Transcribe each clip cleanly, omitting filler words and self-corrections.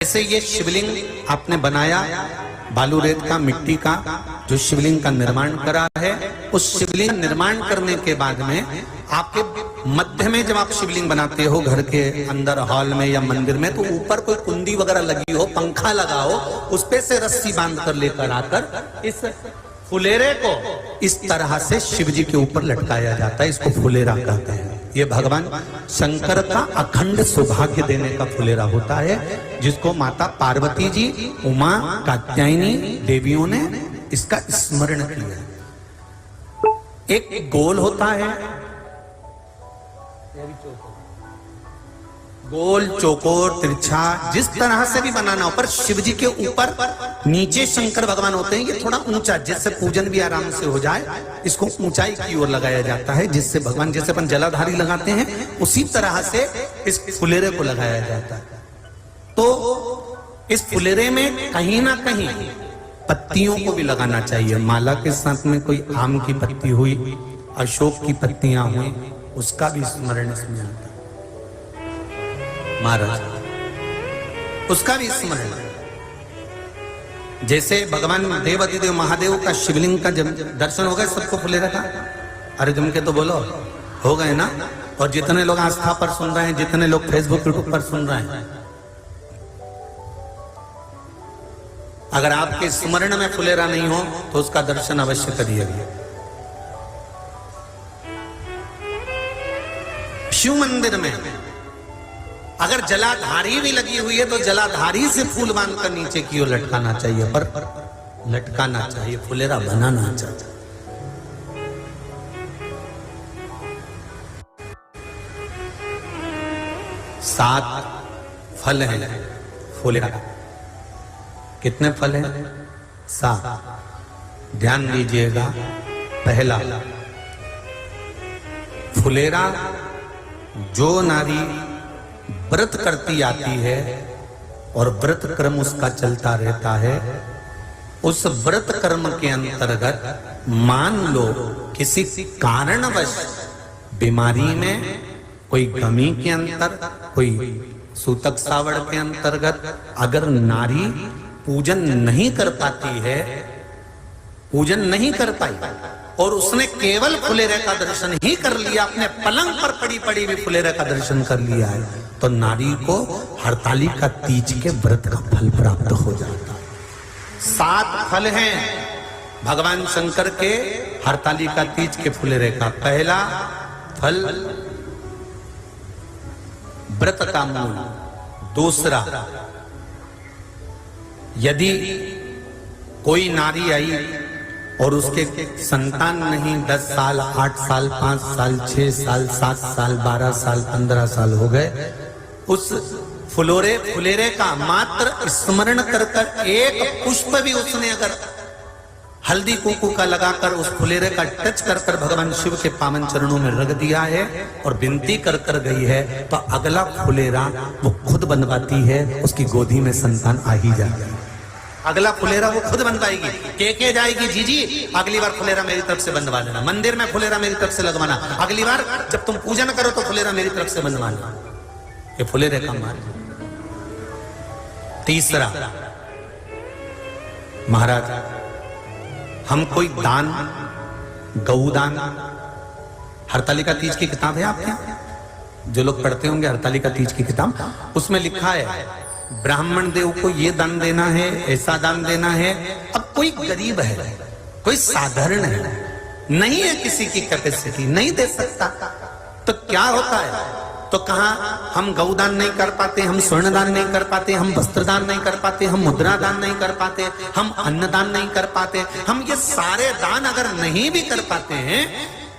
जैसे ये शिवलिंग आपने बनाया बालू रेत का, मिट्टी का, जो शिवलिंग का निर्माण करा है, उस शिवलिंग निर्माण करने के बाद में आपके मध्य में जब आप शिवलिंग बनाते हो घर के अंदर हॉल में या मंदिर में, तो ऊपर कोई कुंडी वगैरह लगी हो, पंखा लगा हो, उस पे से रस्सी बांध कर लेकर आकर इस फुलेरे को इस तरह से शिव जी के ऊपर लटकाया जाता है। इसको फुलेरा कहते हैं। ये भगवान शंकर का अखंड सौभाग्य देने का फुलेरा होता है, जिसको माता पार्वती जी, उमा, कात्यायनी देवियों ने इसका स्मरण किया। एक गोल होता है, गोल, चौकोर, तिरछा, जिस तरह से भी बनाना हो, पर शिव जी के ऊपर नीचे शंकर भगवान होते हैं। ये थोड़ा ऊंचा, जिससे पूजन भी आराम से हो जाए, इसको ऊंचाई की ओर लगाया जाता है, जिससे भगवान, जैसे अपन जलाधारी लगाते हैं, उसी तरह से इस फुलेरे को लगाया जाता है। तो इस फुलेरे में कहीं ना कहीं पत्तियों को भी लगाना चाहिए। माला के साथ में कोई आम की पत्ती हुई, अशोक की पत्तियां हुई, उसका भी स्मरण इसमें आता है महाराज, उसका भी स्मरण। जैसे भगवान देवाधिदेव महादेव का शिवलिंग का जब दर्शन हो गए सबको फुलेरा का, अरे तुम के तो बोलो हो गए ना। और जितने लोग आस्था पर सुन रहे हैं, जितने लोग फेसबुक यूट्यूब पर सुन रहे हैं, अगर आपके स्मरण में फुलेरा नहीं हो तो उसका दर्शन अवश्य करिएगा। शिव मंदिर में अगर जलाधारी भी लगी हुई है तो जलाधारी से फूल बांधकर नीचे की ओर लटकाना चाहिए, पर लटकाना चाहिए, फुलेरा बनाना चाहिए। सात फल हैं फुलेरा। कितने फल हैं? 7। ध्यान दीजिएगा। पहला, फुलेरा जो नारी व्रत करती आती है और व्रत कर्म उसका चलता रहता है, उस व्रत कर्म के अंतर्गत मान लो किसी कारणवश बीमारी में, कोई गमी के अंतर, कोई सूतक सावड़ के अंतर्गत अगर नारी पूजन नहीं कर पाती है, पूजन नहीं कर पाई और उसने केवल फुलेरे का दर्शन ही कर लिया, अपने पलंग पर पड़ी पड़ी भी फुलेरे का दर्शन कर लिया है, तो नारी को हरतालिका तीज के व्रत का फल प्राप्त हो जाता है। 7 फल हैं भगवान शंकर के हरतालिका तीज के फुलेरे का। पहला फल व्रत का मूल। दूसरा, यदि कोई नारी आई और उसके संतान नहीं, 10 साल, 8 साल, 5 साल, 6 साल, 7 साल, 12 साल, 15 साल हो गए, उस फुलेरे का मात्र स्मरण कर कर एक पुष्प भी उसने अगर हल्दी कुंकू का लगाकर उस फुलेरे का टच कर कर भगवान शिव के पावन चरणों में रख दिया है और विनती कर कर गई है, तो अगला फुलेरा वो खुद बनवाती है, उसकी गोदी में संतान आ ही जाता है। अगला फुलेरा वो खुद बनवाएगी, के जाएगी, जी अगली बार फुलेरा मेरी तरफ से बनवा लेना, मंदिर में फुलेरा मेरी तरफ से लगवाना, अगली बार जब तुम पूजन करो तो फुलेरा मेरी तरफ से बनवाना। ये फुलेरे का मार्ग। तीसरा, महाराज हम कोई दान, गौदान, हरतालिका तीज की किताब है आपके यहाँ, जो लोग पढ़ते होंगे हरतालिका तीज की किताब, उसमें लिखा है ब्राह्मण देव को ये दान देना है, ऐसा दान देना है। अब कोई गरीब है, कोई साधारण है, नहीं है किसी की कैपेसिटी, नहीं दे सकता, तो क्या होता है? तो कहा हम गौदान नहीं कर पाते, हम स्वर्ण दान नहीं कर पाते, हम वस्त्र दान नहीं कर पाते, हम मुद्रा दान नहीं कर पाते, हम अन्न दान नहीं कर पाते। हम ये सारे दान अगर नहीं भी कर पाते हैं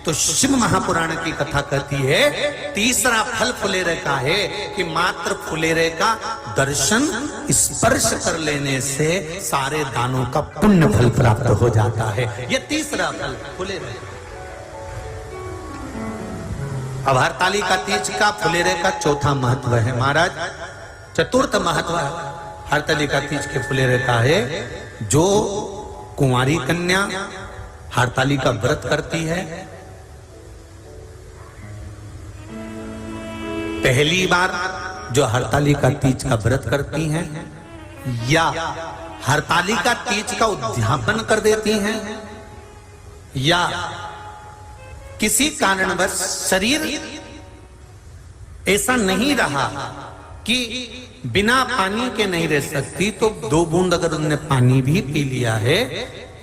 तो शिव महापुराण की कथा कहती है तीसरा फल फुलेरे का है कि मात्र फुलेरे का दर्शन, स्पर्श कर लेने से सारे दानों का पुण्य फल प्राप्त हो जाता है। ये तीसरा फल फुलेरे। अब हरतालिका तीज का फुलेरे का चौथा महत्व है महाराज। चतुर्थ महत्व हरतालिका तीज के फुलेरे का है, जो कुंवारी कन्या हरतालिका व्रत करती है, पहली बार जो हरतालिका तीज का व्रत करती हैं, या हरतालिका तीज का उद्यापन कर देती हैं, या किसी कारणवश शरीर ऐसा नहीं रहा कि बिना पानी के नहीं रह सकती, तो 2 बूंद अगर उन्होंने पानी भी पी लिया है,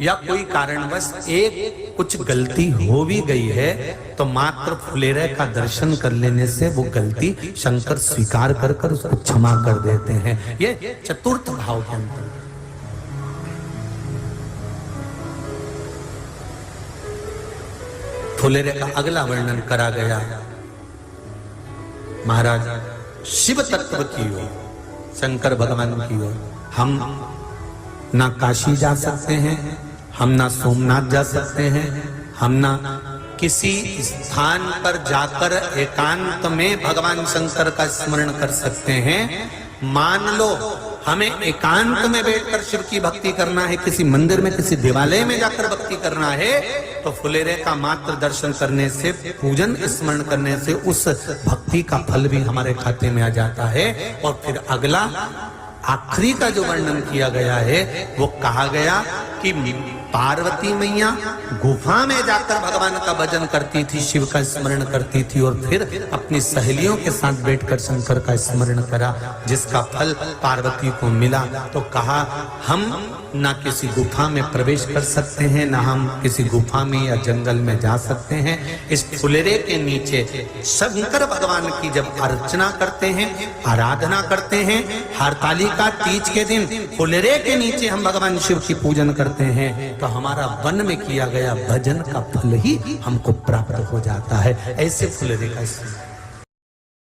या कोई कारणवश एक कुछ गलती हो भी गई है, तो मात्र फुलेरे का दर्शन कर लेने से वो गलती शंकर स्वीकार कर उसको क्षमा कर देते हैं। ये चतुर्थ भाव के अंतर। फुलेरे का अगला वर्णन करा गया महाराज शिव तत्व की ओर, शंकर भगवान की ओर। हम ना काशी जा सकते हैं, हम ना सोमनाथ जा सकते हैं, हम ना किसी स्थान पर जाकर एकांत में भगवान शंकर का स्मरण कर सकते हैं। मान लो हमें एकांत में बैठकर शिव की भक्ति करना है, किसी मंदिर में किसी देवालय में जाकर भक्ति करना है, तो फुलेरे का मात्र दर्शन करने से, पूजन स्मरण करने से उस भक्ति का फल भी हमारे खाते में आ जाता है। और फिर अगला आखिरी का जो वर्णन किया गया है वो कहा गया कि पार्वती मैया गुफा में जाकर भगवान का भजन करती थी, शिव का स्मरण करती थी, और फिर अपनी सहेलियों के साथ बैठकर शंकर का स्मरण करा, जिसका फल पार्वती को मिला। तो कहा हम ना किसी गुफा में प्रवेश कर सकते हैं, ना हम किसी गुफा में या जंगल में जा सकते हैं। इस फुलेरे के नीचे शंकर भगवान की जब अर्चना करते हैं, आराधना करते हैं, हरतालिका तीज के दिन फुलेरे के नीचे हम भगवान शिव की पूजन करते हैं, तो हमारा वन में किया गया भजन का फल ही हमको प्राप्त हो जाता है। ऐसे फुलेरे का